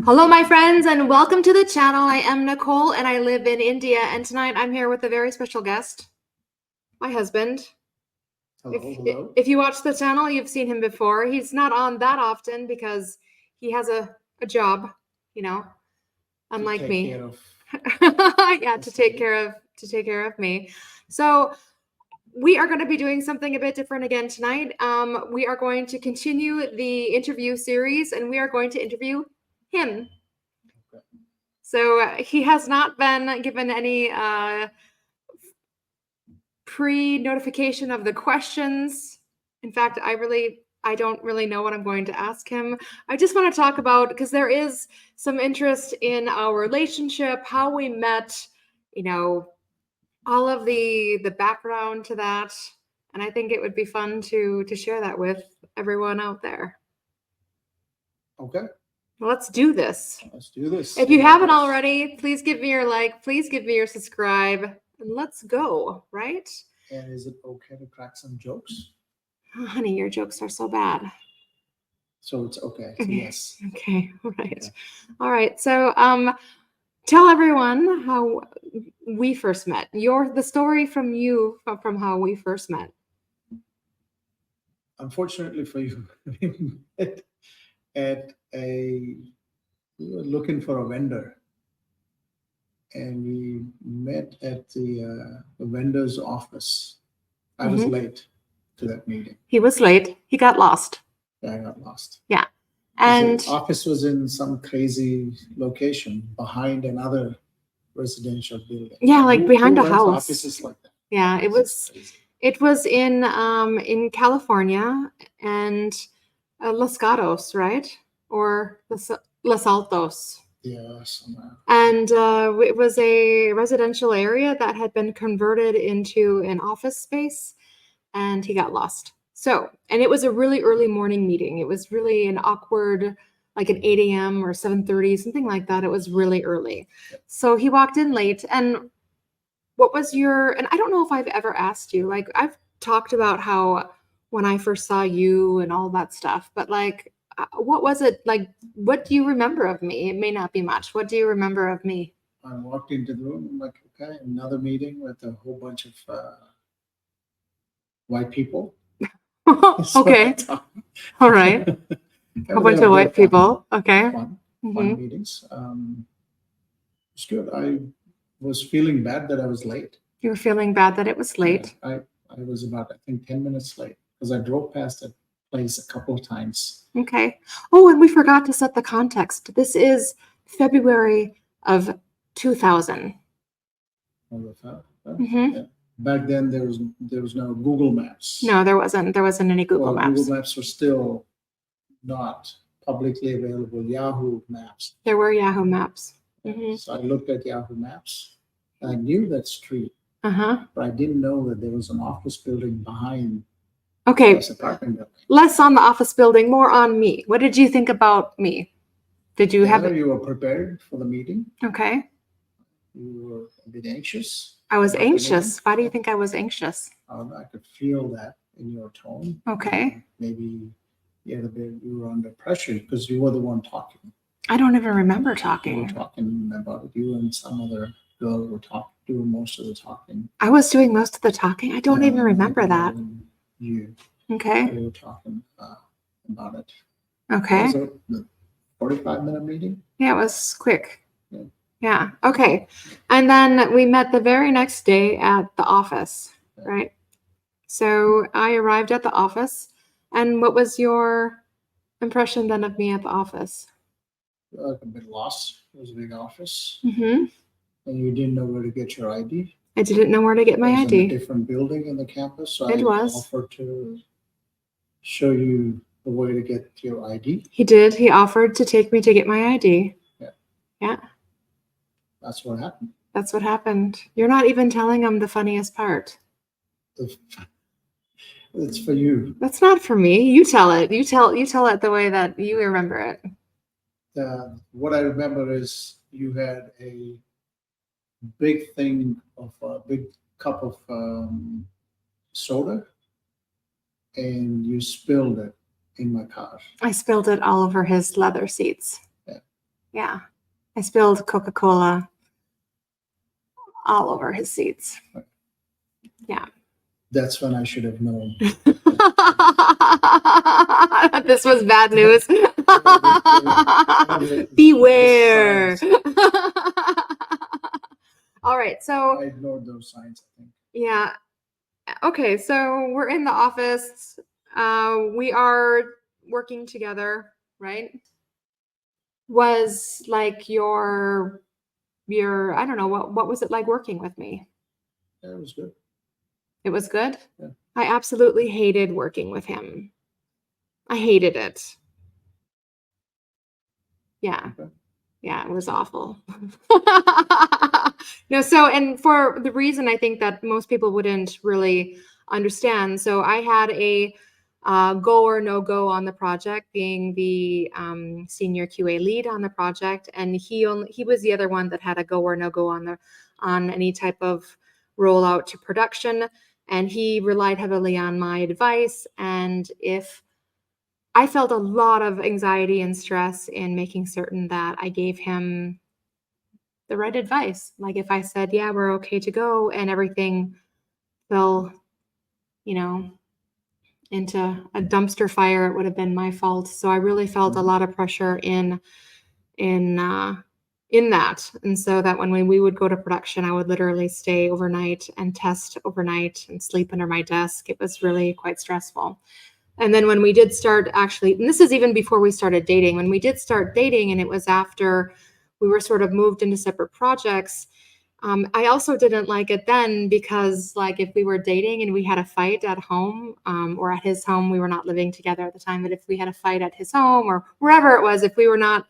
Hello, my friends, and welcome to the channel. I am Nicole, and I live in India. And tonight I'm here with a very special guest, my husband. Hello. If you watch the channel, you've seen him before. He's not on that often because he has a job, unlike me. Yeah, to take care of me. So we are going to be doing something a bit different again tonight. We are going to continue the interview series, and we are going to interview him. So he has not been given any pre-notification of the questions. In fact, I don't really know what I'm going to ask him. I just want to talk about, because there is some interest in our relationship, how we met, all of the background to that. And I think it would be fun to share that with everyone out there. Okay. Let's do this. Let's do this. If you haven't already, please give me your like, please give me your subscribe, and let's go, right? And is it okay to crack some jokes? Oh, honey, your jokes are so bad. So it's okay. So yes. Okay. All right. Okay. All right. So tell everyone how we first met. The story from you from how we first met. Unfortunately for you, we met we were looking for a vendor, and we met at the vendor's office. I was late to that meeting. He was late. He got lost. Yeah, I got lost. Yeah. And the office was in some crazy location behind another residential building. Yeah, like behind a house. Offices like that. Yeah, it was in California and Los Gatos, right? Or Los Altos. Yeah, somewhere. And it was a residential area that had been converted into an office space, and he got lost. So, and it was a really early morning meeting. It was really an awkward, like an 8 a.m. or 7:30, something like that. It was really early. So he walked in late. And what was and I don't know if I've ever asked you, like I've talked about how when I first saw you and all that stuff, but like, what was it like? What do you remember of me? It may not be much. What do you remember of me? I walked into the room. I'm like, okay, another meeting with a whole bunch of white people. Okay. All right. A bunch of white people. Okay. Fun meetings. It's good. I was feeling bad that I was late. You were feeling bad that it was late? Yeah, I was about, I think, 10 minutes late because I drove past that place a couple of times. Okay. Oh, and we forgot to set the context. This is February of 2000. Yeah. Back then, there was no Google Maps. No, there wasn't. There wasn't any Google Maps. Google Maps were still not publicly available. Yahoo Maps. There were Yahoo Maps. So I looked at Yahoo Maps. I knew that street. But I didn't know that there was an office building behind. Okay. This apartment building. Less on the office building, more on me. What did you think about me? Did you You were prepared for the meeting. Okay. You were a bit anxious. I was anxious. Why do you think I was anxious? I could feel that in your tone. Okay. Maybe you were under pressure because you were the one talking. I don't even remember talking. You were talking about it. You and some other girl were doing most of the talking. I was doing most of the talking? I don't even remember that. You. Okay. We were talking about it. Okay. Was it the 45-minute meeting? Yeah, it was quick. Yeah. Okay. And then we met the very next day at the office, right? So I arrived at the office. And what was your impression then of me at the office? Like a bit lost. It was a big office. And you didn't know where to get your ID. I didn't know where to get my ID. It was in a different building in the campus. So I offered to show you the way to get your ID. He did. He offered to take me to get my ID. Yeah. That's what happened. That's what happened. You're not even telling him the funniest part. It's for you. That's not for me. You tell it. You tell it the way that you remember it. What I remember is you had a big cup of soda, and you spilled it in my car. I spilled it all over his leather seats. Yeah. Yeah. I spilled Coca-Cola all over his seats. Yeah. That's when I should have known. This was bad news. Beware. All right. So I ignored those signs, I think. yeah. Okay. So we're in the office. We are working together, right? Was like your I don't know, what was it like working with me? Yeah, it was good. It was good? Yeah. I absolutely hated working with him. I hated it. Yeah. Okay. Yeah, it was awful. No, so and for the reason I think that most people wouldn't really understand. So I had a go or no go on the project, being the senior QA lead on the project, and he was the other one that had a go or no go on any type of rollout to production, and he relied heavily on my advice. And if I felt a lot of anxiety and stress in making certain that I gave him the right advice. Like if I said, yeah, we're okay to go, and everything fell, you know, into a dumpster fire, it would have been my fault. So I really felt a lot of pressure in in that. And so that when we would go to production, I would literally stay overnight and test overnight and sleep under my desk. It was really quite stressful. And then when we did start actually, and this is even before we started dating, when we did start dating, and it was after we were sort of moved into separate projects, I also didn't like it then because, like, if we were dating and we had a fight at home or at his home, we were not living together at the time, but if we had a fight at his home or wherever it was, if we were not,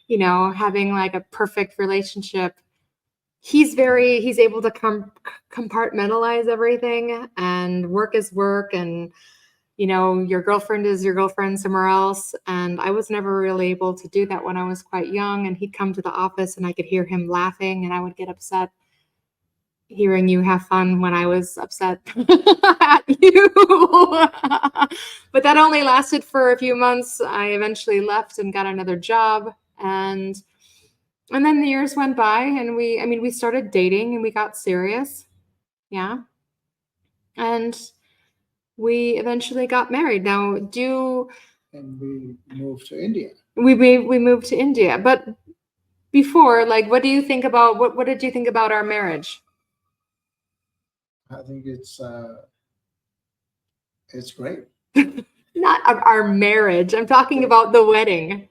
having like a perfect relationship, he's able to compartmentalize everything, and work is work, and your girlfriend is your girlfriend somewhere else. And I was never really able to do that when I was quite young. And he'd come to the office and I could hear him laughing, and I would get upset hearing you have fun when I was upset at you. But that only lasted for a few months. I eventually left and got another job. And then the years went by, and we started dating and we got serious. Yeah. And we eventually got married. Now, And we moved to India. we moved to India, but before, like, what do you think about what did you think about our marriage? I think it's great. Not our marriage. I'm talking about the wedding.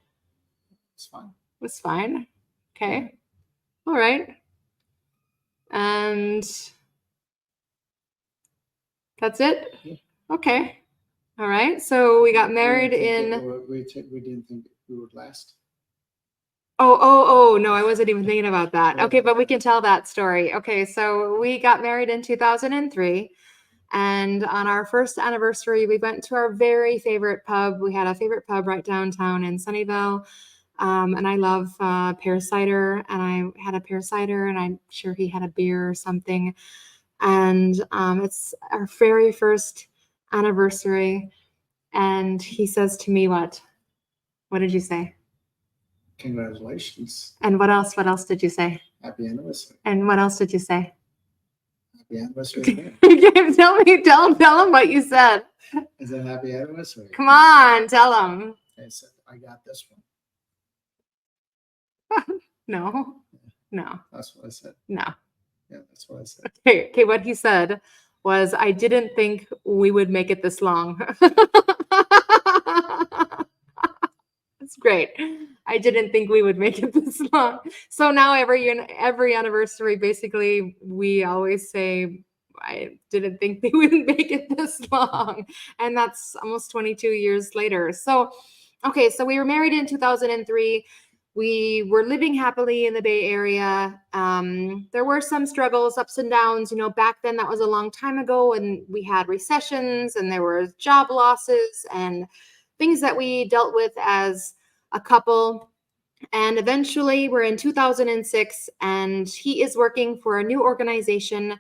It's fine. It was fine. Okay. All right. And that's it? Yeah. Okay. All right. So we got married We didn't think we would last. Oh, no, I wasn't even thinking about that. Okay, but we can tell that story. Okay, so we got married in 2003. And on our first anniversary, we went to our very favorite pub. We had a favorite pub right downtown in Sunnyvale. And I love pear cider. And I had a pear cider, and I'm sure he had a beer or something. And it's our very first anniversary. And he says to me, what? What did you say? Congratulations. And what else? What else did you say? Happy anniversary. And what else did you say? Happy anniversary again. Tell him what you said. Is it happy anniversary? Come on, tell him. I said, I got this one. No. That's what I said. No. Yeah, that's what I said. Okay, what he said was, I didn't think we would make it this long. That's great. I didn't think we would make it this long. So now every anniversary, basically, we always say, I didn't think we wouldn't make it this long. And that's almost 22 years later. So, okay, so we were married in 2003. We were living happily in the Bay Area. There were some struggles, ups and downs. Back then, that was a long time ago, and we had recessions, and there were job losses and things that we dealt with as a couple. And eventually, we're in 2006, and he is working for a new organization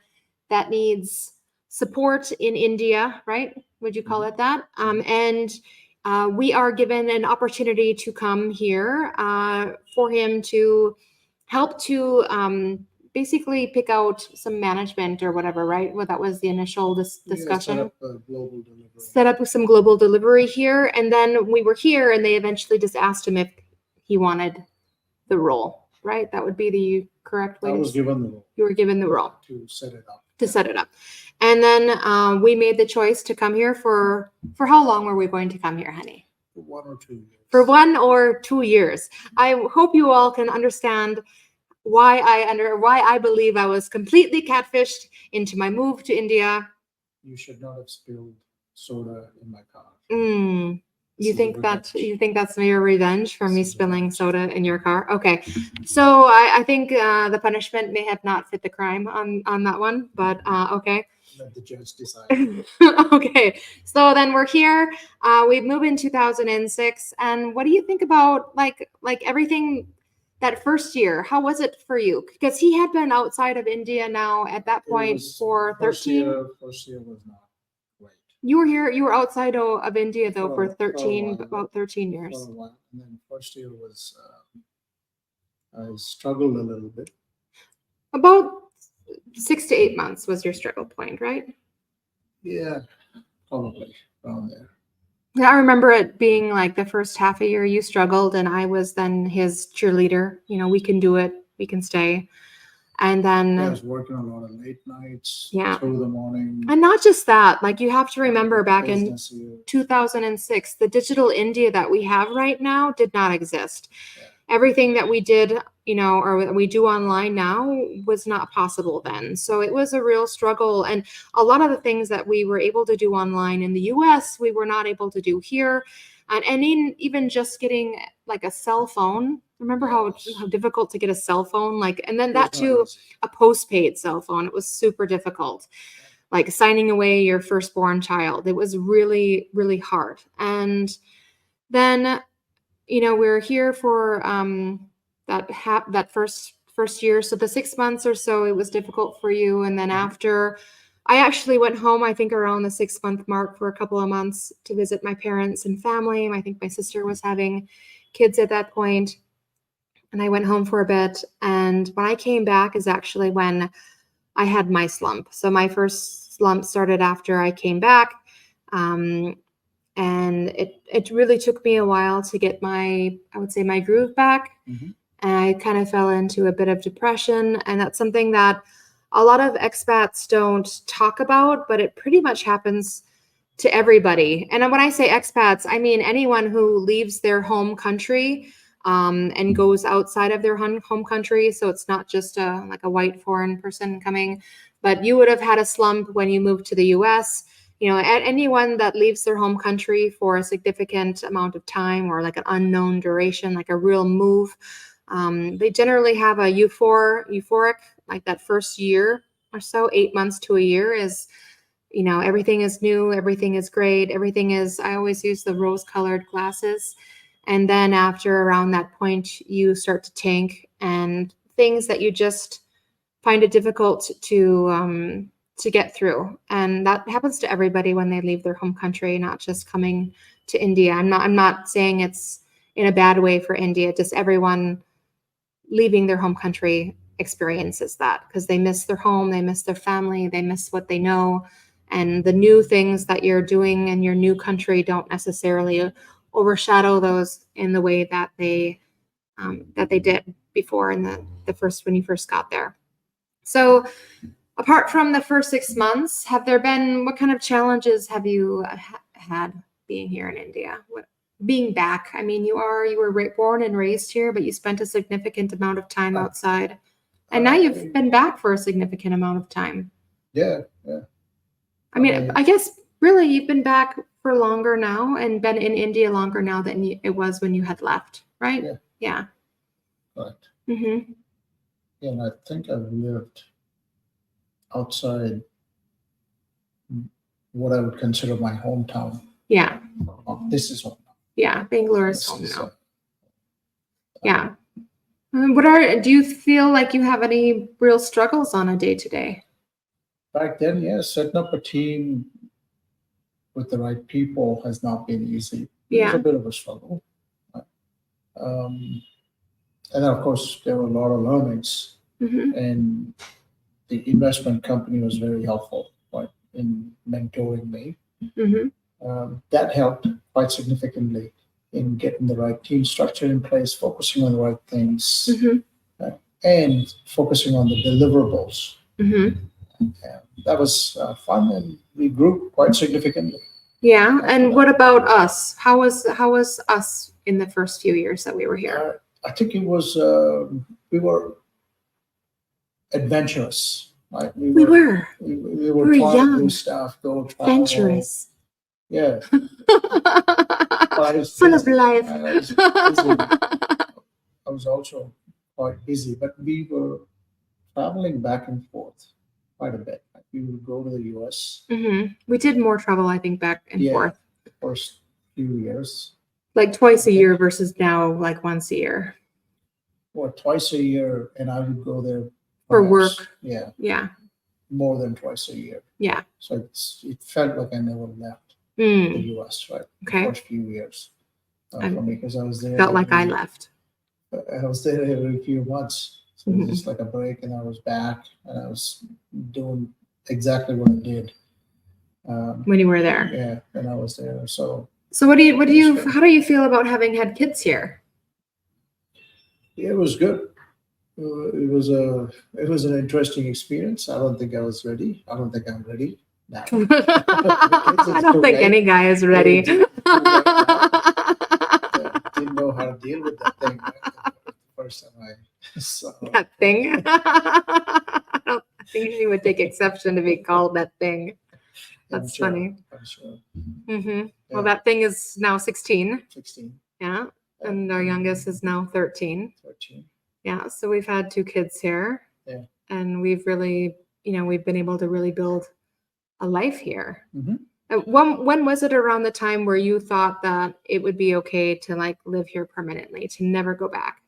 that needs support in India, right? Would you call it that? And we are given an opportunity to come here for him to help to basically pick out some management or whatever, right? Well, that was the initial discussion. Set up a global delivery. Set up some global delivery here. And then we were here and they eventually just asked him if he wanted the role, right? That would be the correct way. I was given the role. You were given the role. To set it up. To set it up. And then we made the choice to come here for how long were we going to come here, honey? For 1 or 2 years. For 1 or 2 years. I hope you all can understand why I believe I was completely catfished into my move to India. You should not have spilled soda in my car. You think that's your revenge for me spilling soda in your car? Okay, so I think the punishment may have not fit the crime on that one, but okay. Let the judge decide. Okay, so then we're here. We moved in 2006, and what do you think about like everything? That first year, how was it for you? Because he had been outside of India now at that point for 13. First year was not great. You were here. You were outside of India though for 13, about 13 years. For a while, and then first year was I struggled a little bit. About 6 to 8 months was your struggle point, right? Yeah, probably around there. I remember it being like the first half a year you struggled and I was then his cheerleader. You know, we can do it. We can stay. And then I was working a lot of late nights through the morning. And not just that, like you have to remember back in 2006, the digital India that we have right now did not exist. Yeah. Everything that we did, you know, or we do online now was not possible then. So it was a real struggle. And a lot of the things that we were able to do online in the US, we were not able to do here. And even just getting like a cell phone, remember how difficult to get a cell phone? Like, and then that too, a postpaid cell phone, it was super difficult. Like signing away your firstborn child, it was really, really hard. And then, you know, we're here for that first year. So the 6 months or so, it was difficult for you. And then after, I actually went home, I think around the 6-month mark for a couple of months to visit my parents and family. I think my sister was having kids at that point. And I went home for a bit. And when I came back is actually when I had my slump. So my first slump started after I came back. And it really took me a while to get my groove back. Mm-hmm. And I kind of fell into a bit of depression. And that's something that a lot of expats don't talk about, but it pretty much happens to everybody. And when I say expats, I mean anyone who leaves their home country and goes outside of their home country. So it's not just like a white foreign person coming, but you would have had a slump when you moved to the US. You know, anyone that leaves their home country for a significant amount of time or like an unknown duration, like a real move, they generally have a euphoric, like that first year or so, 8 months to a year is, you know, everything is new, everything is great, everything is, I always use the rose-colored glasses. And then after around that point, you start to tank and things that you just find it difficult to get through. And that happens to everybody when they leave their home country, not just coming to India. I'm not saying it's in a bad way for India, just everyone leaving their home country experiences that because they miss their home, they miss their family, they miss what they know. And the new things that you're doing in your new country don't necessarily overshadow those in the way that they did before in the first, when you first got there. So apart from the first 6 months, what kind of challenges have you had being here in India? Being back, I mean, you were born and raised here, but you spent a significant amount of time outside. And now you've been back for a significant amount of time. Yeah. I mean, I guess really you've been back for longer now and been in India longer now than it was when you had left, right? Yeah. Right. Mm-hmm. Yeah, and I think I've lived outside what I would consider my hometown. Yeah. This is home. Yeah, Bangalore is home now. Yeah. Do you feel like you have any real struggles on a day-to-day? Back then, yes, setting up a team with the right people has not been easy. It was Yeah. a bit of a struggle. Um, and then, of course, there were a lot of learnings, Hmm. and the investment company was very helpful, right, in mentoring me. Hmm. That helped quite significantly in getting the right team structure in place, focusing on the right things, Hmm. and focusing on the deliverables. Hmm. That was fun, and we grew quite significantly Yeah. after And that. what about us? How was us in the first few years that we were here? I think it was we were adventurous, right? We We were were. we We were were trying to do young, stuff, go travel. adventurous, Yeah, but I was full of busy. life. I was busy. I was also quite busy, but we were traveling back and forth quite a bit. Like we would go to the US, We did more travel, I think, back and yeah, forth, the first few years. like twice I a think, year versus now like once a year twice a year, and I would go there for perhaps, work. yeah, Yeah. more than twice a year. Yeah. So it felt like I never left the Mm, US, right? The okay. first few years I for me, because I was there felt like I left. I was there every few months. So it was Mhm. just like a break, and I was back, and I was doing exactly what I did. When you were there. Yeah, when I was there. So So it was good. how do you feel about having had kids here? It was good. It was an interesting experience. I don't think I was ready. I don't think I'm ready now. Because I it's don't too think late. any guy is ready. It's too late now. Didn't know how to deal with that thing, right? The first time I saw That thing. I think she would take exception to be called that thing. I'm That's sure. funny. I'm sure. Well, Yeah. that thing is now 16. 16, Yeah. And our youngest is now 13. 13. Yeah. So we've had two kids here. Yeah. And we've really, we've been able to really build a life here. Mm-hmm. When was it around the time where you thought that it would be okay to like live here permanently, to never go back?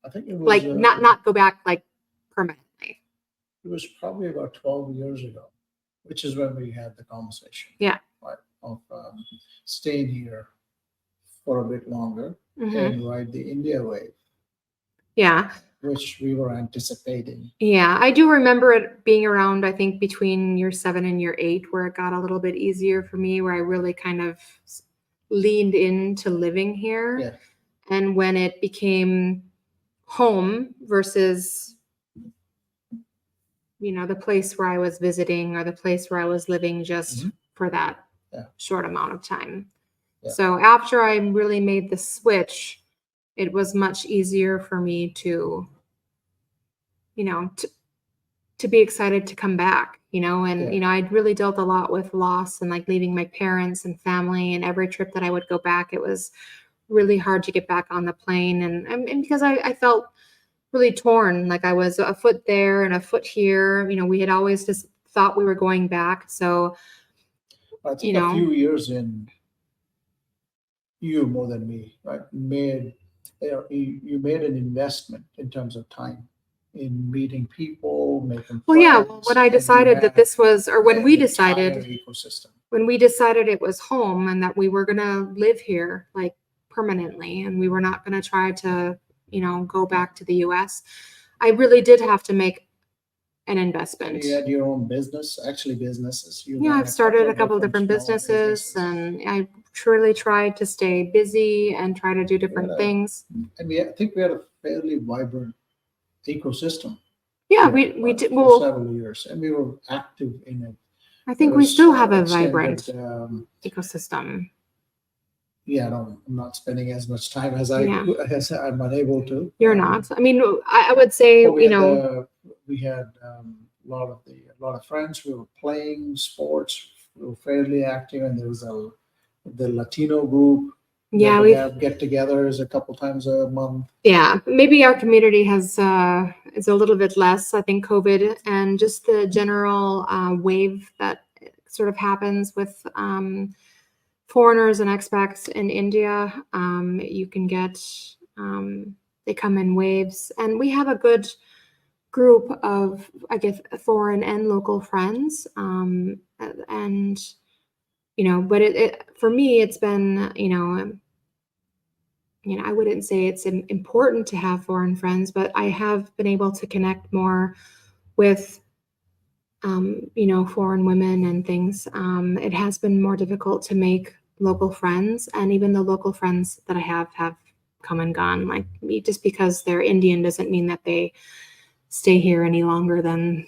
I think it was Like not go back like permanently. it was probably about 12 years ago, which is when we had the conversation, Yeah. right, of staying here for a bit longer Hmm. and ride the India wave, Yeah. which we were anticipating. Yeah. I do remember it being around, I think, between year 7 and year 8, where it got a little bit easier for me, where I really kind of leaned into living here. Yeah. And when it became home versus the place where I was visiting or the place where I was living just Mhm. for that Yeah. short amount of time. Yeah. So after I really made the switch, it was much easier for me to, you know, to, to be excited to come back, and, Yeah. I'd really dealt a lot with loss and like leaving my parents and family, and every trip that I would go back, it was really hard to get back on the plane. And because I felt really torn. Like I was a foot there and a foot here. We had always just thought we were going back. So, I think a few years in, you more than me, right, you made an investment in terms of time in meeting people, making well, yeah, well, when friends, I and you decided that had this was, or when an we entire decided, ecosystem. it was home and that we were going to live here like permanently and we were not going to try to, go back to the US, I really did have to make an investment. And you had your own business, actually businesses. You Yeah, ran I've started a couple of different different small businesses and I truly tried to stay busy and try to do different things. And I think we had a fairly vibrant ecosystem. Yeah, here, we did. for Well, several years, and we were active in it. I think There we was still have a extended, vibrant ecosystem. yeah, no, I'm not spending as much time as Yeah. as I'm unable to. You're not. I mean, I would say, But we had a lot of friends. We were playing sports. We were fairly active, and there was the Latino group. yeah, that we we've, have get-togethers a couple times a month. yeah, maybe our community has is a little bit less. I think COVID and just the general wave that sort of happens with foreigners and expats in India. You can get they come in waves, and we have a good group of, I guess, foreign and local friends, and but it for me, it's been, I wouldn't say it's important to have foreign friends, but I have been able to connect more with, foreign women and things. It has been more difficult to make local friends, and even the local friends that I have come and gone. Like just because they're Indian doesn't mean that they stay here any longer than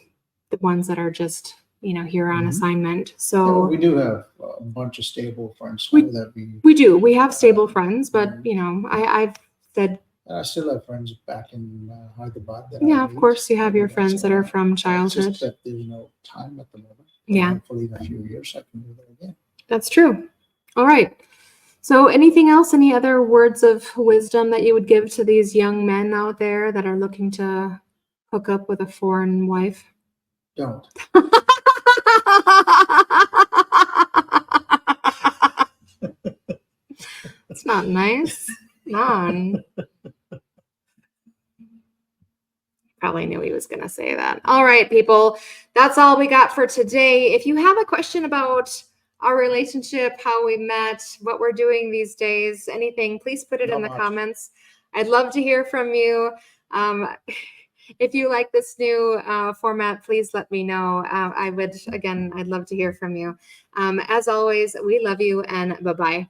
the ones that are just here on assignment. So we do have a bunch of stable friends that we do. We have stable friends, but I've said. I still have friends back in Hyderabad. Yeah, of course, you have your friends that are from childhood. It's just that there's no time at the moment. Yeah. Hopefully in a few years I can do that again. That's true. All right. So anything else, any other words of wisdom that you would give to these young men out there that are looking to hook up with a foreign wife? Don't. It's not nice. None. Probably knew he was going to say that. All right, people. That's all we got for today. If you have a question about our relationship, how we met, what we're doing these days, anything, please put it in the comments. I'd love to hear from you. If you like this new format, please let me know. I'd love to hear from you. As always, we love you and bye-bye.